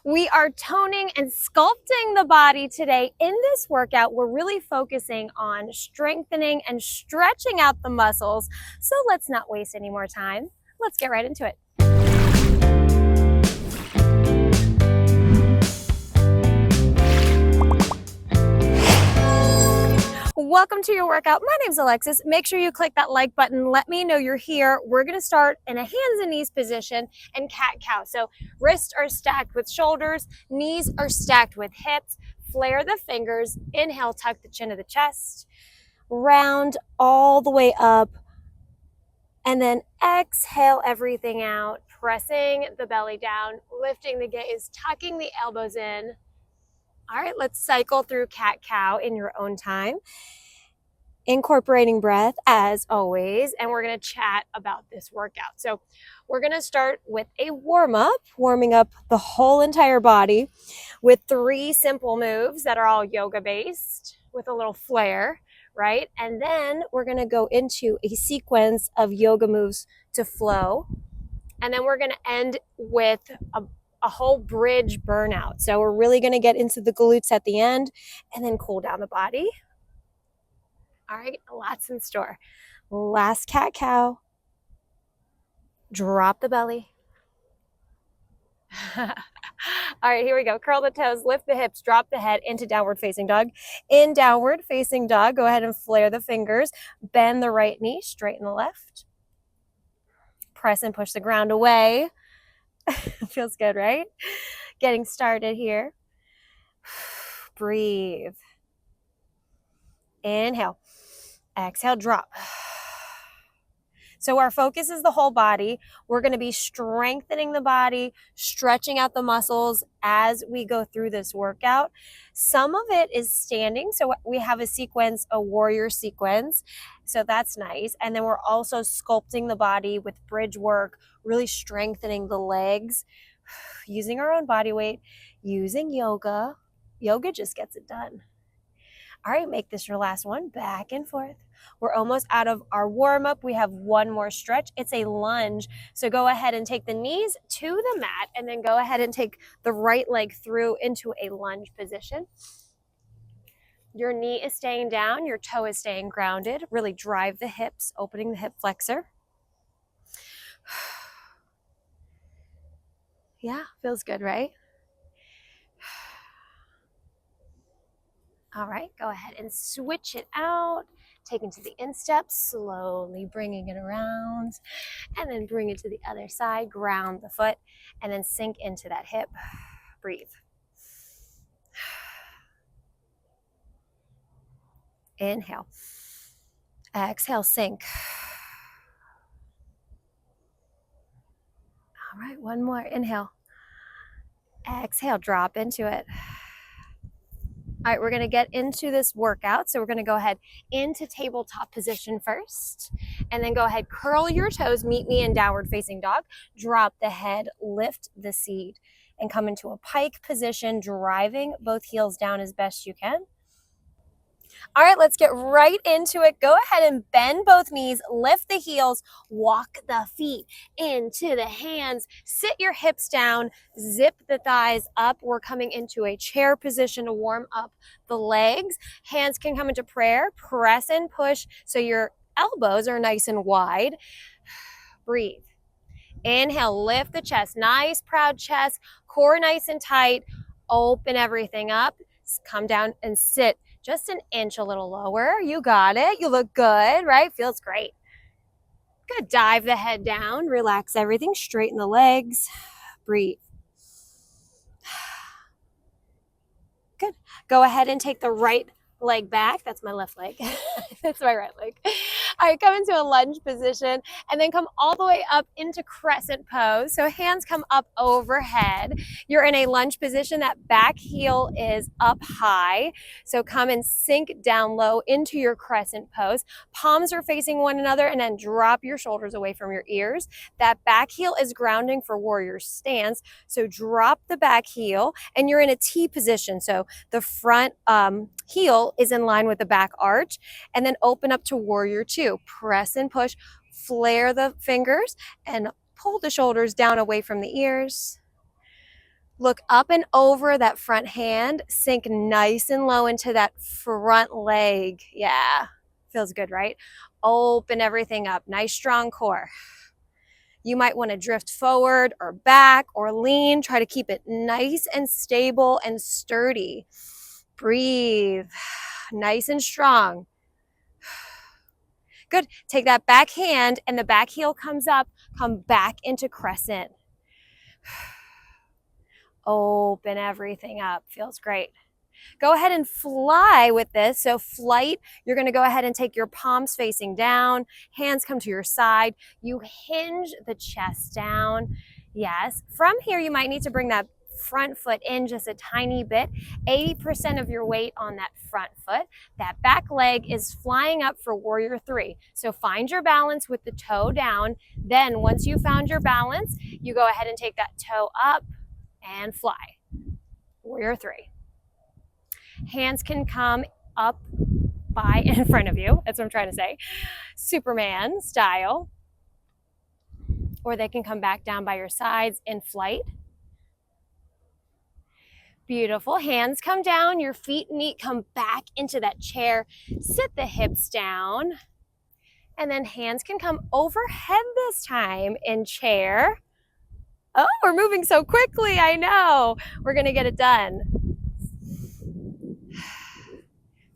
We are toning and sculpting the body today. In this workout, we're really focusing on strengthening and stretching out the muscles. So let's not waste any more time. Let's get right into it. Welcome to your workout. My name's Alexis. Make sure you click that like button. Let me know you're here. We're going to start in a hands and knees position and cat-cow. So wrists are stacked with shoulders, knees are stacked with hips. Flare the fingers. Inhale, tuck the chin to the chest. Round all the way up. And then exhale everything out, pressing the belly down, lifting the gaze, tucking the elbows in. All right, let's cycle through cat-cow in your own time. Incorporating breath as always, and we're going to chat about this workout. So we're going to start with a warm-up, warming up the whole entire body with 3 simple moves that are all yoga-based with a little flair, right? And then we're going to go into a sequence of yoga moves to flow. And then we're going to end with a whole bridge burnout. So we're really going to get into the glutes at the end and then cool down the body. All right, lots in store. Last cat-cow. Drop the belly. All right, here we go. Curl the toes, lift the hips, drop the head into downward facing dog. In downward facing dog, go ahead and flare the fingers. Bend the right knee, straighten the left. Press and push the ground away. Feels good, right? Getting started here. Breathe. Inhale. Exhale, drop. So our focus is the whole body. We're going to be strengthening the body, stretching out the muscles as we go through this workout. Some of it is standing. So we have a sequence, a warrior sequence. So that's nice. And then we're also sculpting the body with bridge work, really strengthening the legs, using our own body weight, using yoga. Yoga just gets it done. All right, make this your last one. Back and forth. We're almost out of our warm-up. We have one more stretch. It's a lunge. So go ahead and take the knees to the mat and then go ahead and take the right leg through into a lunge position. Your knee is staying down. Your toe is staying grounded. Really drive the hips, opening the hip flexor. Yeah, feels good, right? All right, go ahead and switch it out. Take it to the instep, slowly bringing it around, and then bring it to the other side, ground the foot, and then sink into that hip. Breathe. Inhale. Exhale, sink. All right, one more. Inhale. Exhale, drop into it. All right, we're going to get into this workout. So we're going to go ahead into tabletop position first, and then go ahead, curl your toes, meet me in downward facing dog, drop the head, lift the seat, and come into a pike position, driving both heels down as best you can. All right, let's get right into it. Go ahead and bend both knees, lift the heels, walk the feet into the hands, sit your hips down, zip the thighs up. We're coming into a chair position to warm up the legs. Hands can come into prayer, press and push so your elbows are nice and wide. Breathe. Inhale, lift the chest, nice proud chest, core nice and tight, open everything up, come down and sit. Just an inch a little lower. You got it. You look good, right? Feels great. Good. Dive the head down. Relax everything. Straighten the legs. Breathe. Good. Go ahead and take the right leg back. That's my left leg. That's my right leg. All right, come into a lunge position and then come all the way up into crescent pose. So hands come up overhead. You're in a lunge position. That back heel is up high. So come and sink down low into your crescent pose. Palms are facing one another, and then drop your shoulders away from your ears. That back heel is grounding for warrior stance. So drop the back heel and you're in a T position. So the front heel is in line with the back arch, and then open up to warrior 2. Press and push, flare the fingers and pull the shoulders down away from the ears. Look up and over that front hand, sink nice and low into that front leg. Yeah, feels good, right? Open everything up, nice strong core. You might want to drift forward or back or lean. Try to keep it nice and stable and sturdy. Breathe, nice and strong. Good. Take that back hand and the back heel comes up, come back into crescent. Open everything up. Feels great. Go ahead and fly with this. So flight, you're going to go ahead and take your palms facing down, hands come to your side. You hinge the chest down. Yes. From here, you might need to bring that front foot in just a tiny bit, 80% of your weight on that front foot. That back leg is flying up for warrior three. So find your balance with the toe down. Then once you found your balance, you go ahead and take that toe up and fly. Warrior three. Hands can come up by in front of you. That's what I'm trying to say. Superman style. Or they can come back down by your sides in flight. Beautiful. Hands come down, your feet meet, come back into that chair. Sit the hips down. And then hands can come overhead this time in chair. Oh, we're moving so quickly. I know. We're going to get it done.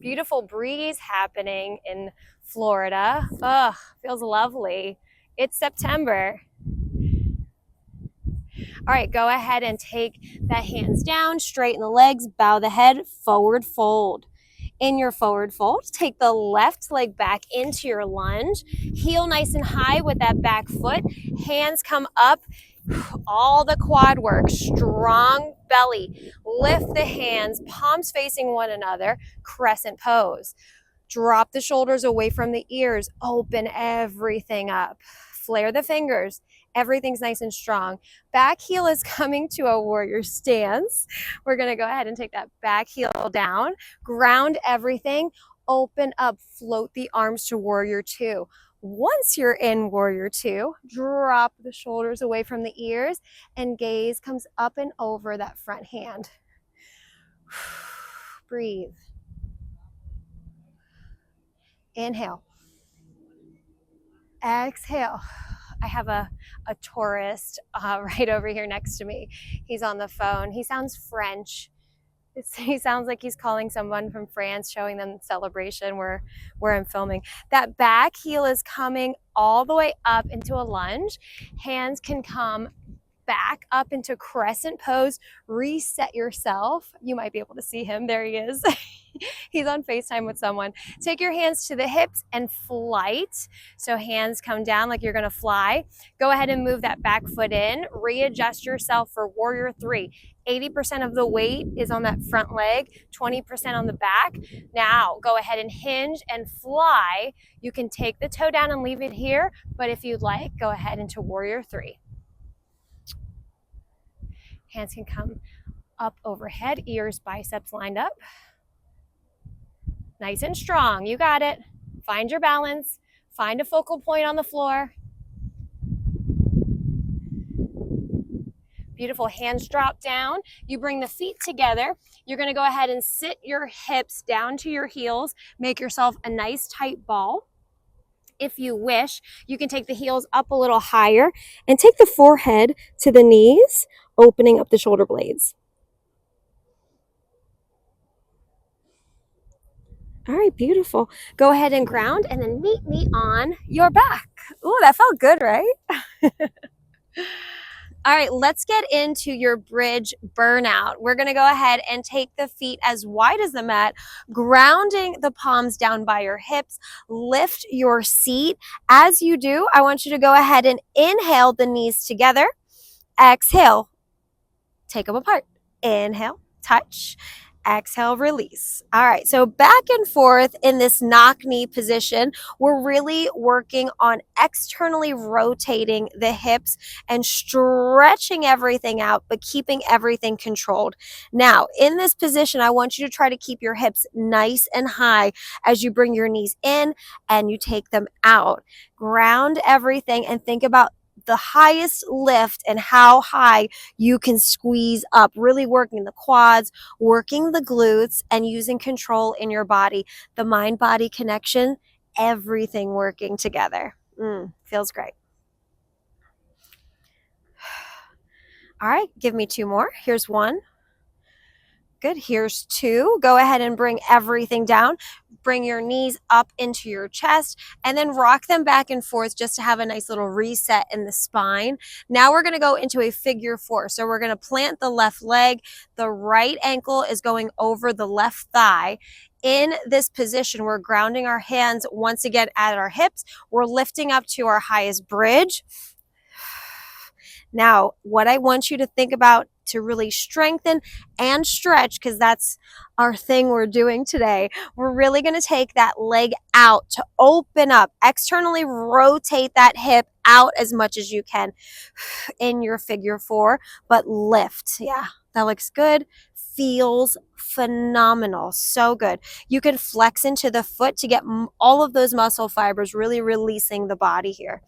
Beautiful breeze happening in Florida. Oh, feels lovely. It's September. All right, go ahead and take that hands down, straighten the legs, bow the head, forward fold. In your forward fold, take the left leg back into your lunge, heel nice and high with that back foot, hands come up, all the quad work, strong belly, lift the hands, palms facing one another, crescent pose. Drop the shoulders away from the ears, open everything up, flare the fingers. Everything's nice and strong. Back heel is coming to a warrior stance. We're going to go ahead and take that back heel down, ground everything, open up, float the arms to warrior two. Once you're in warrior two, drop the shoulders away from the ears and gaze comes up and over that front hand. Breathe. Inhale. Exhale. I have a tourist right over here next to me. He's on the phone. He sounds French. He sounds like he's calling someone from France, showing them the celebration where I'm filming. That back heel is coming all the way up into a lunge. Hands can come back up into crescent pose. Reset yourself. You might be able to see him. There he is. He's on FaceTime with someone. Take your hands to the hips and flight. So hands come down like you're going to fly. Go ahead and move that back foot in. Readjust yourself for warrior three. 80% of the weight is on that front leg, 20% on the back. Now go ahead and hinge and fly. You can take the toe down and leave it here, but if you'd like, go ahead into warrior three. Hands can come up overhead, ears, biceps lined up. Nice and strong. You got it. Find your balance. Find a focal point on the floor. Beautiful. Hands drop down. You bring the feet together. You're going to go ahead and sit your hips down to your heels. Make yourself a nice tight ball. If you wish, you can take the heels up a little higher and take the forehead to the knees, opening up the shoulder blades. All right, beautiful. Go ahead and ground and then meet me on your back. Ooh, that felt good, right? All right, let's get into your bridge burnout. We're going to go ahead and take the feet as wide as the mat, grounding the palms down by your hips. Lift your seat. As you do, I want you to go ahead and inhale the knees together. Exhale, take them apart. Inhale, touch. Exhale, release. All right, so back and forth in this knock knee position, we're really working on externally rotating the hips and stretching everything out, but keeping everything controlled. Now, in this position, I want you to try to keep your hips nice and high as you bring your knees in and you take them out. Ground everything and think about the highest lift and how high you can squeeze up, really working the quads, working the glutes, and using control in your body. The mind-body connection, everything working together. Feels great. All right, give me 2 more. Here's 1. Good. Here's 2. Go ahead and bring everything down. Bring your knees up into your chest and then rock them back and forth just to have a nice little reset in the spine. Now we're going to go into a figure 4. So we're going to plant the left leg. The right ankle is going over the left thigh. In this position, we're grounding our hands once again at our hips. We're lifting up to our highest bridge. Now, what I want you to think about to really strengthen and stretch, because that's our thing we're doing today, we're really going to take that leg out to open up, externally rotate that hip out as much as you can in your figure 4, but lift. Yeah, that looks good. Feels phenomenal. So good. You can flex into the foot to get all of those muscle fibers, really releasing the body here.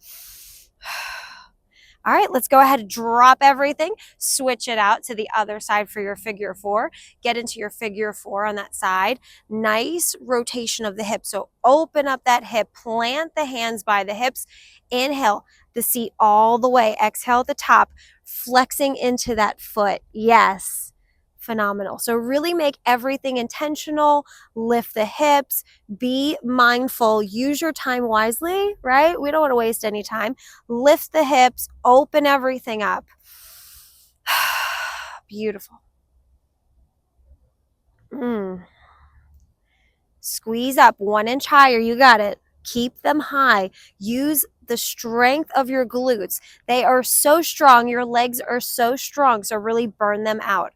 All right, let's go ahead and drop everything, switch it out to the other side for your figure 4. Get into your figure 4 on that side. Nice rotation of the hip. So open up that hip, plant the hands by the hips. Inhale the seat all the way. Exhale at the top, flexing into that foot. Yes. Phenomenal. So really make everything intentional, lift the hips, be mindful, use your time wisely, right? We don't want to waste any time. Lift the hips, open everything up. Beautiful. Squeeze up 1 inch higher. You got it. Keep them high. Use the strength of your glutes. They are so strong. Your legs are so strong. So really burn them out.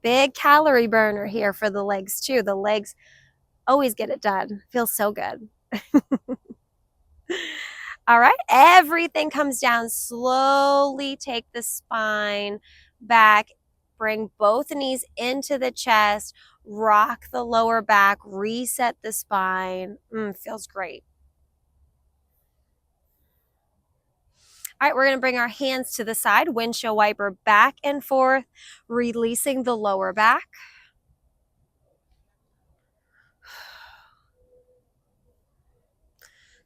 Big calorie burner here for the legs too. The legs always get it done. Feels so good. All right, everything comes down. Slowly take the spine back. Bring both knees into the chest. Rock the lower back. Reset the spine. Feels great. All right, we're going to bring our hands to the side, windshield wiper back and forth, releasing the lower back.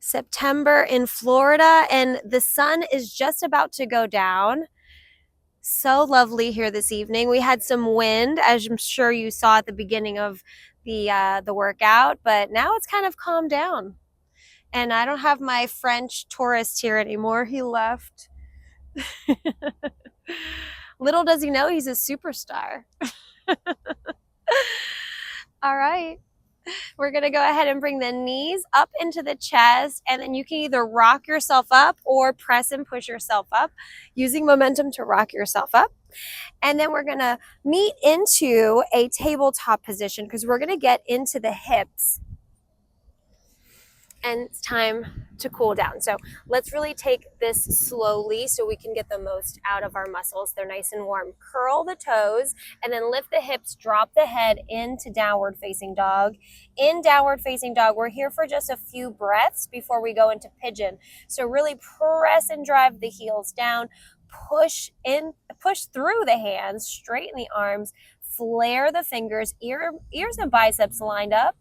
September in Florida, and the sun is just about to go down. So lovely here this evening. We had some wind, as I'm sure you saw at the beginning of the workout, but now it's kind of calmed down. And I don't have my French tourist here anymore. He left. Little does he know he's a superstar. All right. We're going to go ahead and bring the knees up into the chest, and then you can either rock yourself up or press and push yourself up, using momentum to rock yourself up. And then we're going to meet into a tabletop position because we're going to get into the hips. And it's time to cool down. So let's really take this slowly so we can get the most out of our muscles. They're nice and warm. Curl the toes and then lift the hips, drop the head into downward facing dog. In downward facing dog, we're here for just a few breaths before we go into pigeon. So really press and drive the heels down, push through the hands, straighten the arms, flare the fingers, ears and biceps lined up.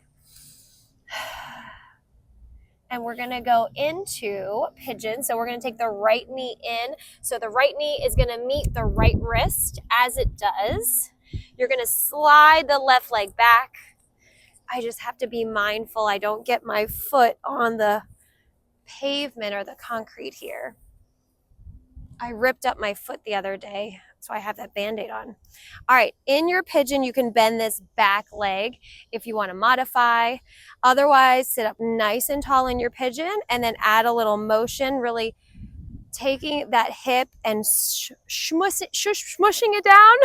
And we're going to go into pigeon. So we're going to take the right knee in. So the right knee is going to meet the right wrist as it does. You're going to slide the left leg back. I just have to be mindful I don't get my foot on the pavement or the concrete here. I ripped up my foot the other day, so I have that Band-Aid on. All right, in your pigeon, you can bend this back leg if you want to modify. Otherwise, sit up nice and tall in your pigeon and then add a little motion, really taking that hip and smushing it down.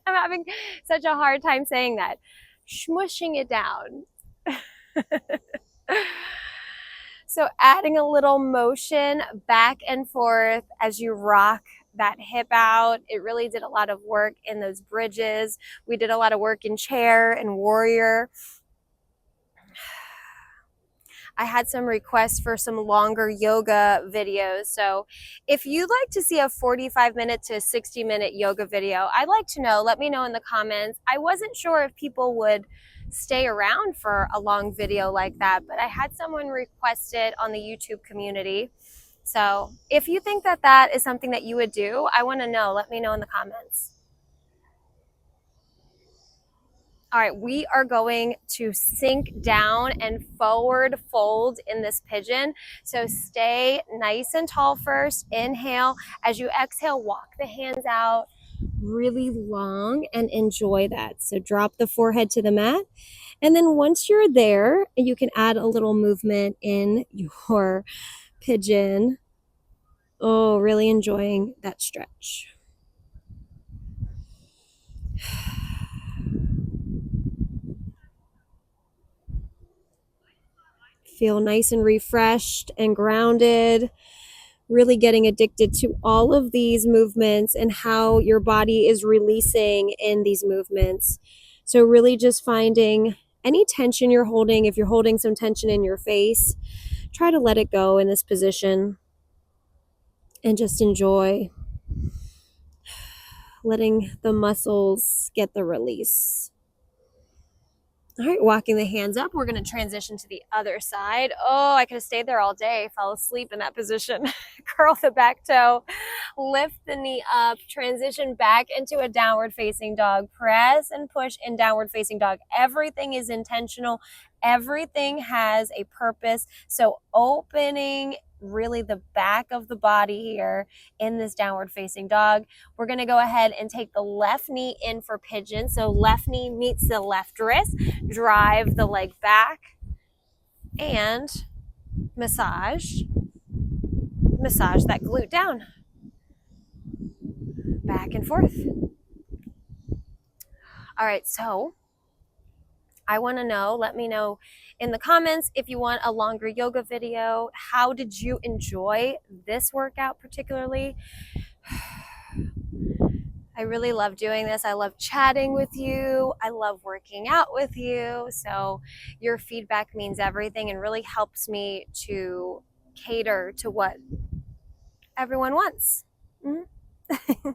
I'm having such a hard time saying that. Smushing it down. So adding a little motion back and forth as you rock that hip out. It really did a lot of work in those bridges. We did a lot of work in chair and warrior. I had some requests for some longer yoga videos. So if you'd like to see a 45-minute to 60-minute yoga video, I'd like to know. Let me know in the comments. I wasn't sure if people would stay around for a long video like that, but I had someone request it on the YouTube community. So if you think that that is something that you would do, I want to know. Let me know in the comments. All right, we are going to sink down and forward fold in this pigeon. So stay nice and tall first. Inhale. As you exhale, walk the hands out really long and enjoy that. So drop the forehead to the mat. And then once you're there, you can add a little movement in your pigeon. Oh, really enjoying that stretch. Feel nice and refreshed and grounded, really getting addicted to all of these movements and how your body is releasing in these movements. So really just finding any tension you're holding. If you're holding some tension in your face, try to let it go in this position and just enjoy letting the muscles get the release. All right, walking the hands up, we're going to transition to the other side. Oh, I could have stayed there all day, fell asleep in that position. Curl the back toe, lift the knee up, transition back into a downward facing dog. Press and push in downward facing dog. Everything is intentional. Everything has a purpose. So opening really the back of the body here in this downward facing dog. We're going to go ahead and take the left knee in for pigeon. So left knee meets the left wrist. Drive the leg back and massage that glute down. Back and forth. All right, so I want to know, let me know in the comments if you want a longer yoga video. How did you enjoy this workout particularly? I really love doing this. I love chatting with you. I love working out with you. So your feedback means everything and really helps me to cater to what everyone wants. Mm-hmm.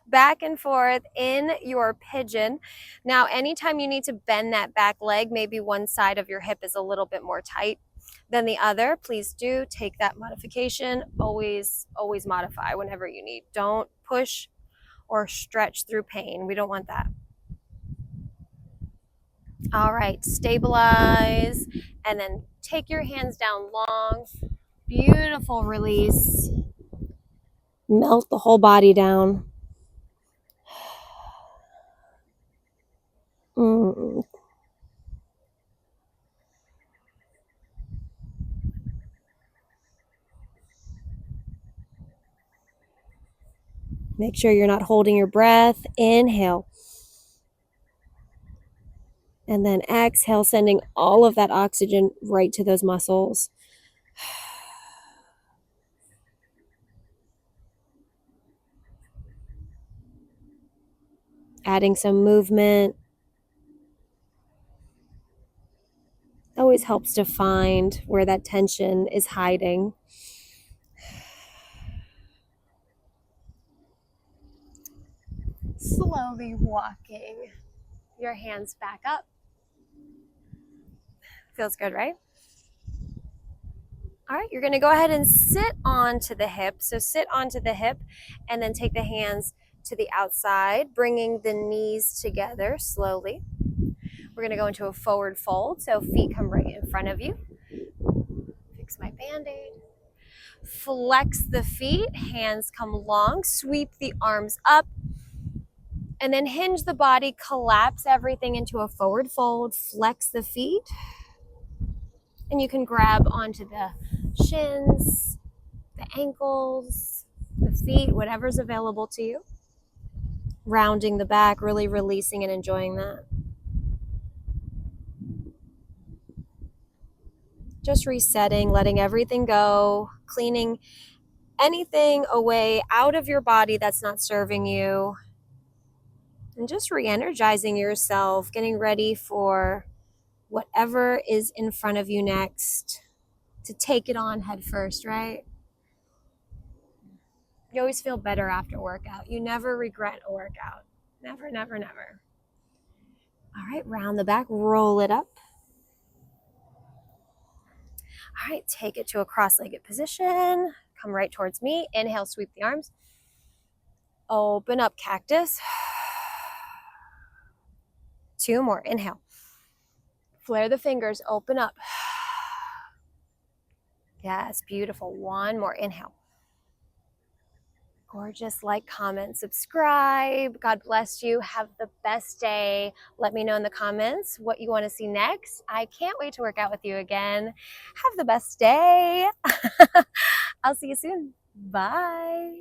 Back and forth in your pigeon. Now, anytime you need to bend that back leg, maybe one side of your hip is a little bit more tight than the other, please do take that modification. Always modify whenever you need. Don't push or stretch through pain. We don't want that. All right, stabilize and then take your hands down long. Beautiful release. Melt the whole body down. Make sure you're not holding your breath. Inhale. And then exhale, sending all of that oxygen right to those muscles. Adding some movement. Always helps to find where that tension is hiding. Slowly walking your hands back up. Feels good, right? All right, you're going to go ahead and sit onto the hip. So sit onto the hip and then take the hands to the outside, bringing the knees together slowly. We're going to go into a forward fold, so feet come right in front of you. Fix my Band-Aid. Flex the feet, hands come long, sweep the arms up, and then hinge the body, collapse everything into a forward fold, flex the feet, and you can grab onto the shins, the ankles, the feet, whatever's available to you. Rounding the back, really releasing and enjoying that. Just resetting, letting everything go, cleaning anything away out of your body that's not serving you, and just re-energizing yourself, getting ready for whatever is in front of you next, to take it on head first, right? You always feel better after a workout. You never regret a workout. Never, never, never. All right, round the back, roll it up. All right, take it to a cross-legged position. Come right towards me. Inhale, sweep the arms. Open up, cactus. 2 more, inhale. Flare the fingers, open up. Yes, beautiful. 1 more, inhale. Gorgeous. Like, comment, subscribe. God bless you. Have the best day. Let me know in the comments what you want to see next. I can't wait to work out with you again. Have the best day. I'll see you soon. Bye.